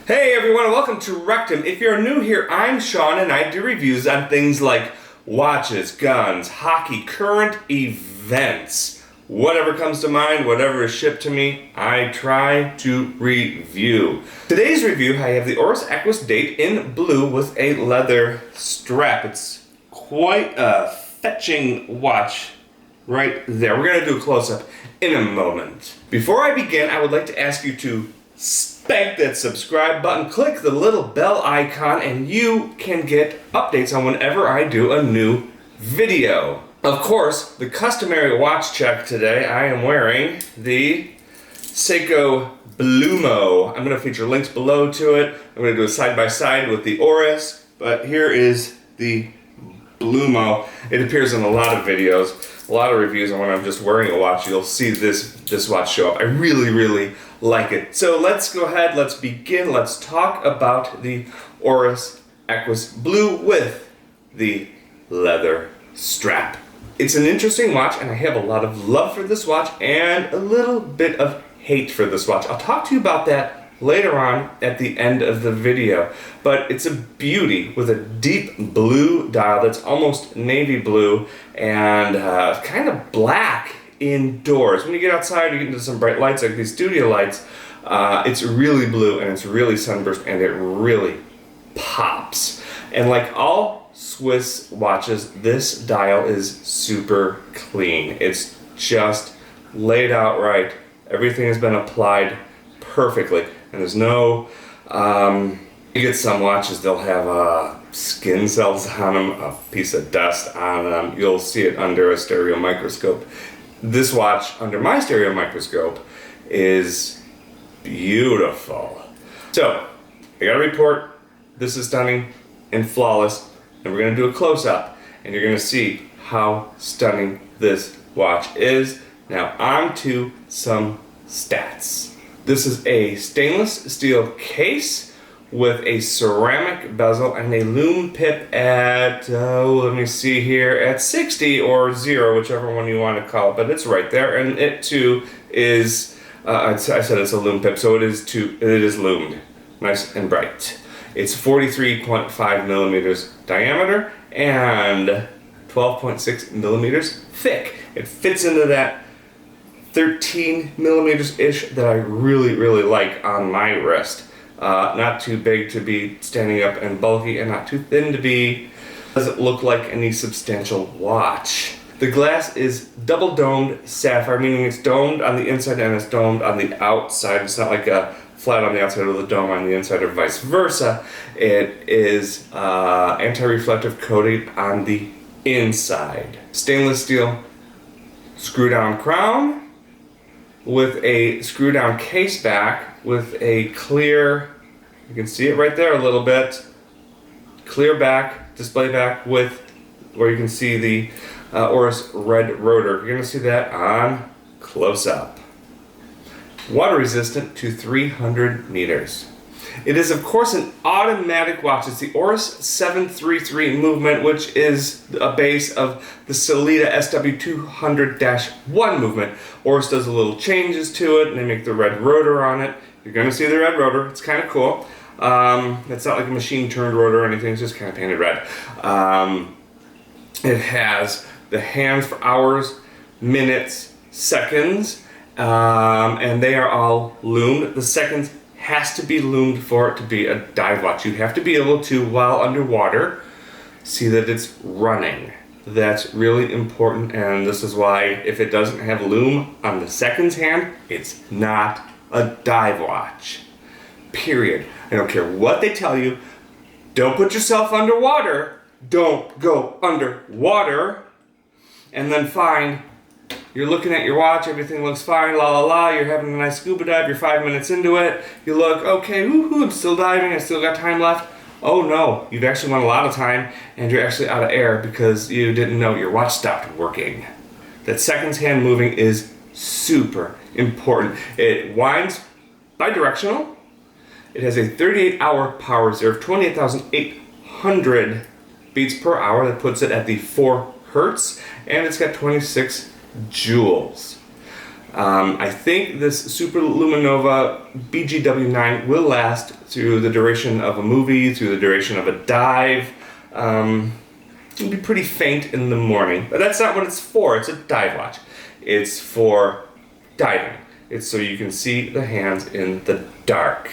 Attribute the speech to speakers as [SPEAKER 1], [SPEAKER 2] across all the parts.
[SPEAKER 1] Hey everyone, welcome to Rectum. If you're new here, I'm Sean and I do reviews on things like watches, guns, hockey, current events. Whatever comes to mind, whatever is shipped to me, I try to review. Today's review, I have the Oris Aquis Date in blue with a leather strap. It's quite a fetching watch right there. We're going to do a close-up in a moment. Before I begin, I would like to ask you to spank that subscribe button, click the little bell icon, and you can get updates on whenever I do a new video. Of course, the customary watch check today, I am wearing the Seiko Blumo. I'm going to feature links below to it. I'm going to do a side-by-side with the Oris, but here is the Blumo. It appears in a lot of videos, a lot of reviews, and when I'm just wearing a watch, you'll see this watch show up. I really like it. So let's go ahead, let's begin. Let's talk about the Oris Aquis Blue with the leather strap. It's an interesting watch, and I have a lot of love for this watch and a little bit of hate for this watch. I'll talk to you about that later on at the end of the video. But it's a beauty with a deep blue dial that's almost navy blue and kind of black indoors. When you get outside, you get into some bright lights like these studio lights, it's really blue and it's really sunburst and it really pops. And like all Swiss watches, this dial is super clean. It's just laid out right. Everything has been applied perfectly. And there's no, you get some watches, they'll have skin cells on them, a piece of dust on them. You'll see it under a stereo microscope. This watch, under my stereo microscope, is beautiful. So, I got a report. This is stunning and flawless. And we're going to do a close-up. And you're going to see how stunning this watch is. Now, on to some stats. This is a stainless steel case with a ceramic bezel and a lume pip at, let me see here, at 60 or 0, whichever one you want to call it, but it's right there. And it too is, I said it's a lume pip, so it is lumed, nice and bright. It's 43.5 millimeters diameter and 12.6 millimeters thick. It fits into that 13 millimeters-ish that I really like on my wrist. Not too big to be standing up and bulky, and not too thin to be, doesn't look like any substantial watch. The glass is double domed sapphire, meaning it's domed on the inside and it's domed on the outside. It's not like a flat on the outside with a dome on the inside or vice versa. It is anti-reflective coating on the inside. Stainless steel screw down crown with a screw down case back with a clear, you can see it right there a little bit, clear back, display back with where you can see the Oris red rotor. You're going to see that on close up. Water resistant to 300 meters. It is of course an automatic watch. It's the Oris 733 movement, which is a base of the Sellita SW200-1 movement. Oris does a little changes to it and they make the red rotor on it. You're going to see the red rotor. It's kind of cool. It's not like a machine turned rotor or anything. It's just kind of painted red. It has the hands for hours, minutes, seconds, and they are all loomed. The seconds has to be loomed for it to be a dive watch. You have to be able to, while underwater, see that it's running. That's really important, and this is why if it doesn't have loom on the seconds hand, it's not a dive watch. Period. I don't care what they tell you. Don't put yourself underwater. Don't go underwater and then find you're looking at your watch, everything looks fine, la la la, you're having a nice scuba dive, you're 5 minutes into it, you look, okay, woohoo, I'm still diving, I still got time left. Oh no, you've actually won a lot of time and you're actually out of air because you didn't know your watch stopped working. That seconds hand moving is super important. It winds bidirectional. It has a 38-hour power reserve, 28,800 beats per hour. That puts it at the 4 hertz, and it's got 26 joules. I think this Super Luminova BGW9 will last through the duration of a movie, through the duration of a dive. It'll be pretty faint in the morning, but that's not what it's for. It's a dive watch. It's for diving. It's so you can see the hands in the dark.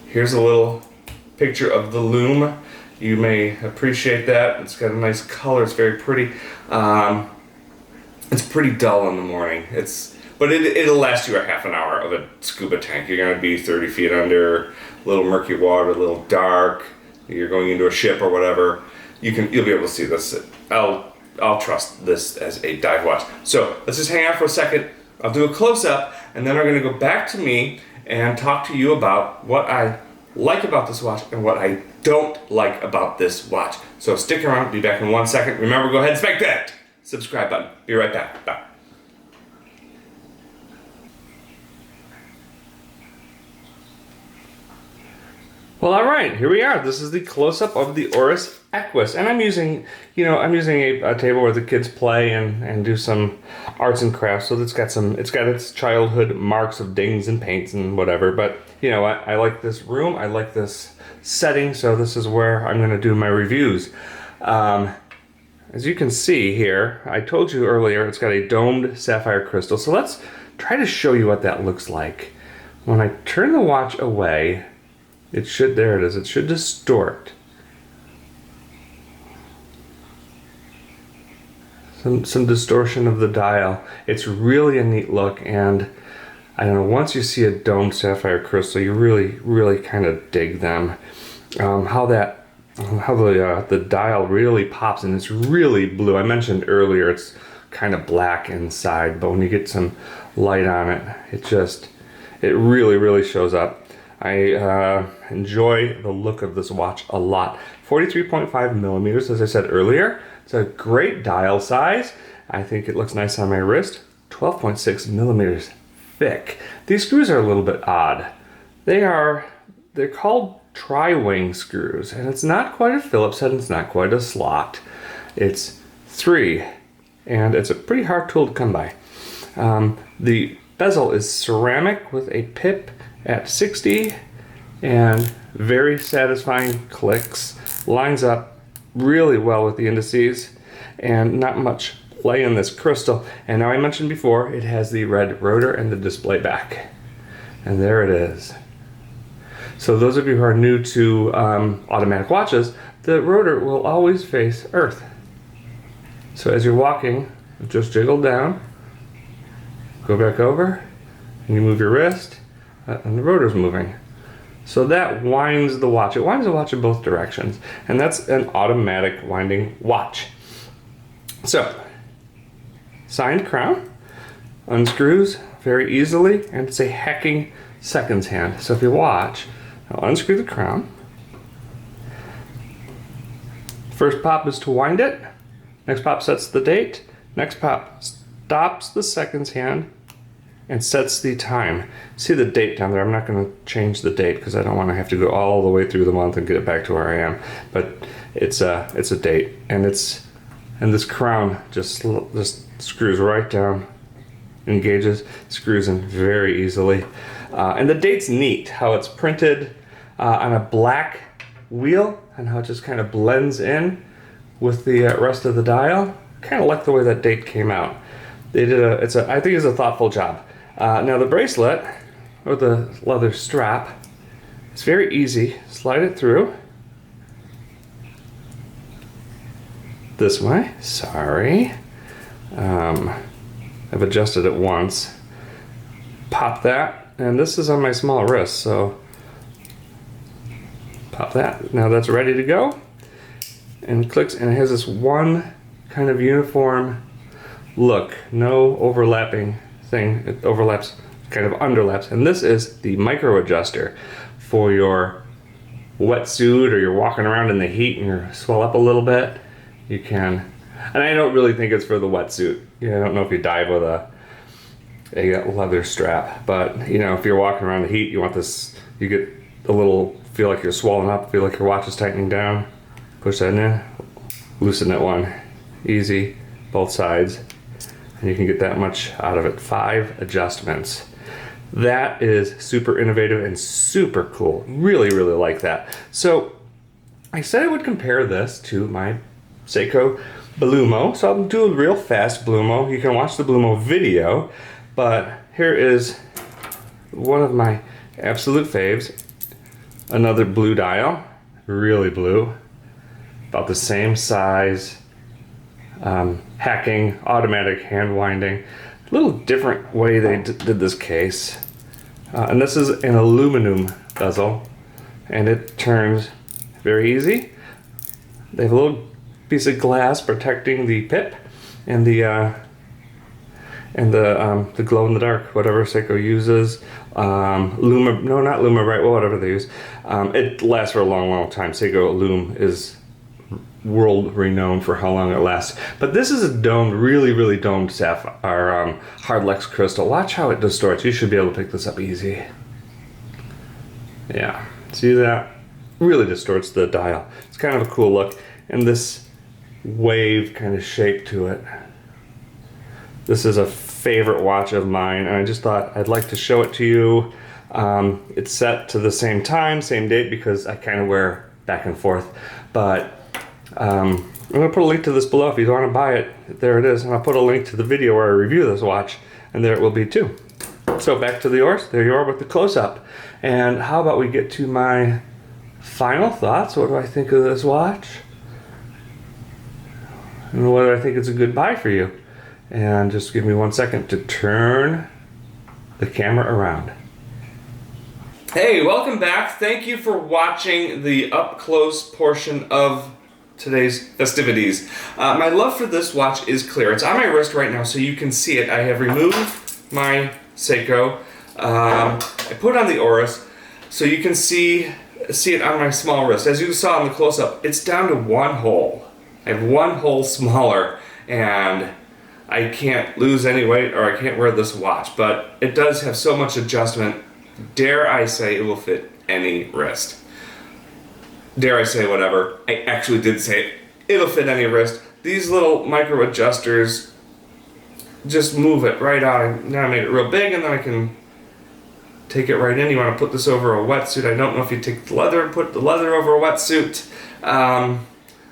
[SPEAKER 1] Here's a little picture of the lume. You may appreciate that. It's got a nice color. It's very pretty. It's pretty dull in the morning. But it'll last you a half an hour of a scuba tank. You're going to be 30 feet under, a little murky water, a little dark. You're going into a ship or whatever. You'll be able to see this. I'll trust this as a dive watch. So let's just hang out for a second. I'll do a close-up, and then I'm going to go back to me and talk to you about what I like about this watch and what I don't like about this watch. So stick around. Be back in 1 second. Remember, go ahead and smack that subscribe button. Be right back. Bye. Well, all right, here we are. This is the close-up of the Oris Aquis, and I'm using a table where the kids play and do some arts and crafts. So it's got its childhood marks of dings and paints and whatever. But you know what? I like this room. I like this setting. So this is where I'm going to do my reviews. As you can see here, I told you earlier it's got a domed sapphire crystal. So let's try to show you what that looks like. When I turn the watch away. There it is, it should distort. Some distortion of the dial. It's really a neat look, and I don't know, once you see a domed sapphire crystal, you really kind of dig them. How the dial really pops, and it's really blue. I mentioned earlier it's kind of black inside, but when you get some light on it, it really shows up. I enjoy the look of this watch a lot. 43.5 millimeters, as I said earlier. It's a great dial size. I think it looks nice on my wrist. 12.6 millimeters thick. These screws are a little bit odd. They're called tri-wing screws, and it's not quite a Phillips head, and it's not quite a slot. It's 3, and it's a pretty hard tool to come by. The bezel is ceramic with a pip at 60 and very satisfying clicks. Lines up really well with the indices and not much play in this crystal. And now I mentioned before, it has the red rotor and the display back. And there it is. So those of you who are new to automatic watches, the rotor will always face Earth. So as you're walking, just jiggle down, go back over, and you move your wrist, and the rotor's moving. So that winds the watch. It winds the watch in both directions. And that's an automatic winding watch. So, signed crown, unscrews very easily, and it's a hacking seconds hand. So if you watch, I'll unscrew the crown. First pop is to wind it. Next pop sets the date. Next pop stops the seconds hand and sets the time. See the date down there. I'm not going to change the date because I don't want to have to go all the way through the month and get it back to where I am. But it's a date, and this crown just screws right down, engages, screws in very easily, and the date's neat. How it's printed on a black wheel and how it just kind of blends in with the rest of the dial. Kind of like the way that date came out. They did I think it's a thoughtful job. Now the bracelet, or the leather strap, it's very easy. Slide it through. This way, sorry. I've adjusted it once. Pop that, and this is on my small wrist, so pop that. Now that's ready to go. And it clicks, and it has this one kind of uniform look, no overlapping thing. It overlaps, kind of underlaps, and this is the micro adjuster for your wetsuit, or you're walking around in the heat and you swell up a little bit. You can, and I don't really think it's for the wetsuit. I don't know if you dive with a leather strap, but if you're walking around the heat, you want this. You get a little, feel like you're swollen up, feel like your watch is tightening down. Push that in, loosen that one, easy, both sides.
[SPEAKER 2] and you can get that much out of it. 5 adjustments. That is super innovative and super cool. Really, really like that. So I said I would compare this to my Seiko Blumo. So I'll do a real fast Blumo. You can watch the Blumo video, but here is one of my absolute faves. Another blue dial, really blue, about the same size. Hacking, automatic hand winding. A little different way they did this case. And this is an aluminum bezel, and it turns very easy. They have a little piece of glass protecting the pip and the glow in the dark, whatever Seiko uses. Luma, no, not Luma, right? Well, whatever they use. It lasts for a long, long time. Seiko Lume is world renowned for how long it lasts. But this is a domed, really, really domed sapphire, hard-lex crystal. Watch how it distorts. You should be able to pick this up easy. Yeah, see that? Really distorts the dial. It's kind of a cool look. And this wave kind of shape to it. This is a favorite watch of mine, and I just thought I'd like to show it to you. It's set to the same time, same date, because I kind of wear back and forth. But I'm going to put a link to this below if you want to buy it. There it is. And I'll put a link to the video where I review this watch, and there it will be too. So back to the Oris. There you are with the close-up. And how about we get to my final thoughts? What do I think of this watch? And whether I think it's a good buy for you. And just give me 1 second to turn the camera around.
[SPEAKER 1] Hey, welcome back. Thank you for watching the up-close portion of today's festivities. My love for this watch is clear. It's on my wrist right now, so you can see it. I have removed my Seiko. I put on the Oris, so you can see it on my small wrist. As you saw in the close-up, it's down to 1 hole. I have 1 hole smaller, and I can't lose any weight, or I can't wear this watch. But it does have so much adjustment. Dare I say it will fit any wrist. Dare I say whatever. I actually did say it. It'll fit any wrist. These little micro adjusters just move it right out. Now I made it real big, and then I can take it right in. You want to put this over a wetsuit. I don't know if you take the leather and put the leather over a wetsuit.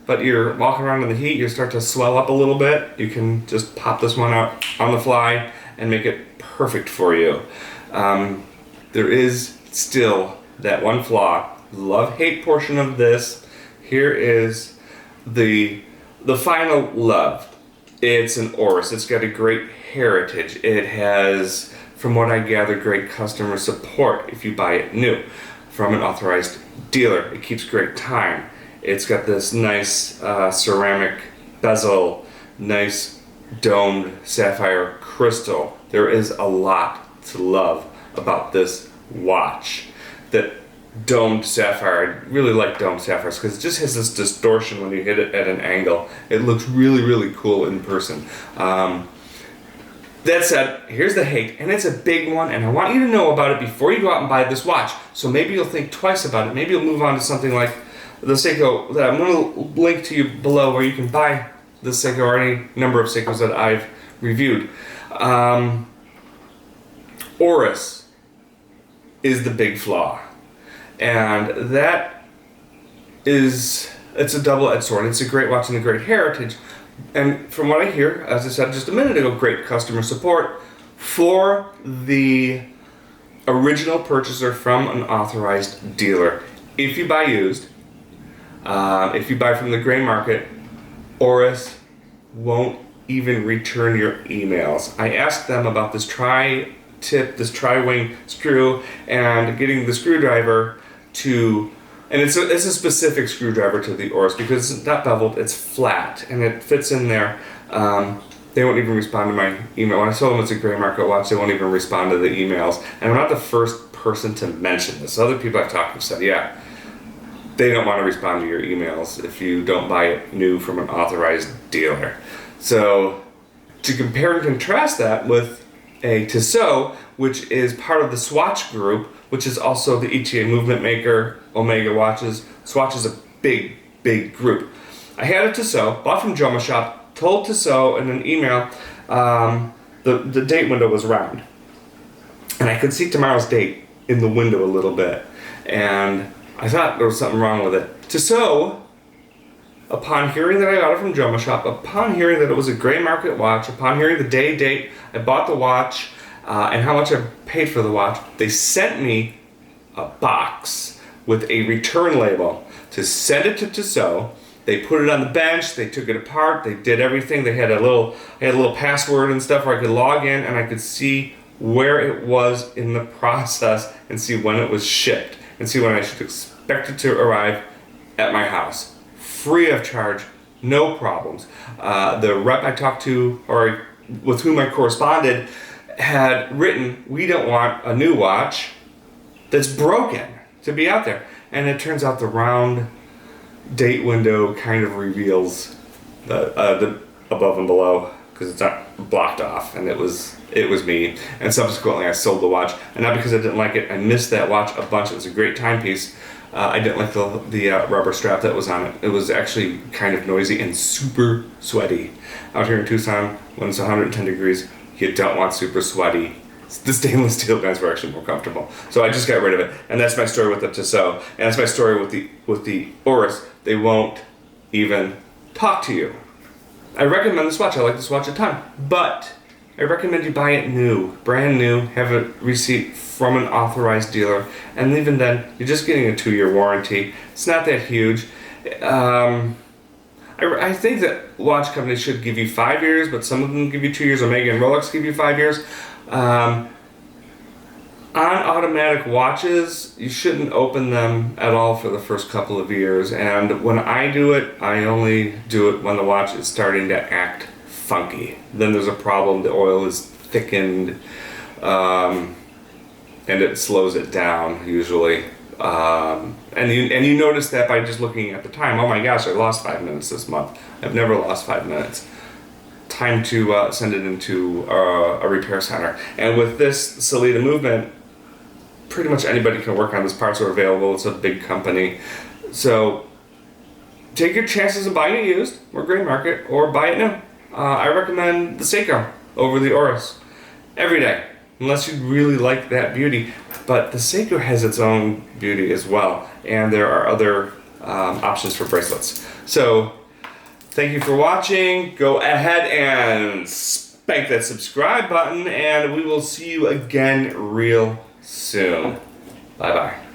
[SPEAKER 1] But you're walking around in the heat, you start to swell up a little bit. You can just pop this one out on the fly and make it perfect for you. There is still that one flaw. Love-hate portion of this. Here is the final love. It's an Oris. It's got a great heritage. It has, from what I gather, great customer support if you buy it new from an authorized dealer. It keeps great time. It's got this nice ceramic bezel, nice domed sapphire crystal. There is a lot to love about this watch. That domed sapphire, I really like domed sapphires because it just has this distortion when you hit it at an angle. It looks really, really cool in person. That said, here's the hate, and it's a big one, and I want you to know about it before you go out and buy this watch. So maybe you'll think twice about it. Maybe you'll move on to something like the Seiko that I'm going to link to you below, where you can buy the Seiko or any number of Seikos that I've reviewed. Oris is the big flaw, and that is, it's a double-edged sword. It's a great watch and a great heritage, and from what I hear, as I said just a minute ago, great customer support for the original purchaser from an authorized dealer. If you buy used, if you buy from the gray market, Oris won't even return your emails. I asked them about this tri-tip, this tri-wing screw, and getting the screwdriver to, and it's a specific screwdriver to the Oris because it's not beveled, it's flat, and it fits in there. They won't even respond to my email. When I told them it's a gray market watch, they won't even respond to the emails. And I'm not the first person to mention this. Other people I've talked to said, yeah, they don't want to respond to your emails if you don't buy it new from an authorized dealer. So to compare and contrast that with a Tissot, which is part of the Swatch group, which is also the ETA movement maker, Omega watches. Swatch is a big, big group. I had a Tissot, bought from Joma Shop, told Tissot in an email, the date window was round. And I could see tomorrow's date in the window a little bit. And I thought there was something wrong with it. So, upon hearing that I got it from Joma Shop, upon hearing that it was a gray market watch, upon hearing the date I bought the watch, and how much I paid for the watch, they sent me a box with a return label to send it to Tissot. They put it on the bench, they took it apart, they did everything. They had a little password and stuff where I could log in and I could see where it was in the process and see when it was shipped and see when I should expect it to arrive at my house. Free of charge, no problems. The rep I talked to, or with whom I corresponded, had written, we don't want a new watch that's broken to be out there. And it turns out the round date window kind of reveals the above and below, because it's not blocked off, and it was me. And subsequently I sold the watch, and not because I didn't like it. I missed that watch a bunch. It was a great timepiece. I didn't like the rubber strap that was on it. It was actually kind of noisy and super sweaty. Out here in Tucson, when it's 110 degrees, you don't want super sweaty. The stainless steel guys were actually more comfortable. So I just got rid of it. And that's my story with the Tissot. And that's my story with the Oris. They won't even talk to you. I recommend this watch. I like this watch a ton. But I recommend you buy it new, brand new, have a receipt from an authorized dealer, and even then, you're just getting a 2-year warranty. It's not that huge. I think that watch companies should give you 5 years, but some of them give you 2 years. Omega and Rolex give you 5 years. On automatic watches, you shouldn't open them at all for the first couple of years. And when I do it, I only do it when the watch is starting to act funky. Then there's a problem. The oil is thickened, and it slows it down usually. And you notice that by just looking at the time. Oh my gosh, I lost 5 minutes this month. I've never lost 5 minutes. Time to send it into a repair center. And with this Sellita movement, pretty much anybody can work on this. Parts are available. It's a big company. So take your chances of buying it used or gray market, or buy it new. I recommend the Seiko over the Oris every day, unless you really like that beauty. But the Seiko has its own beauty as well, and there are other options for bracelets. So thank you for watching. Go ahead and spank that subscribe button, and we will see you again real soon. Bye-bye.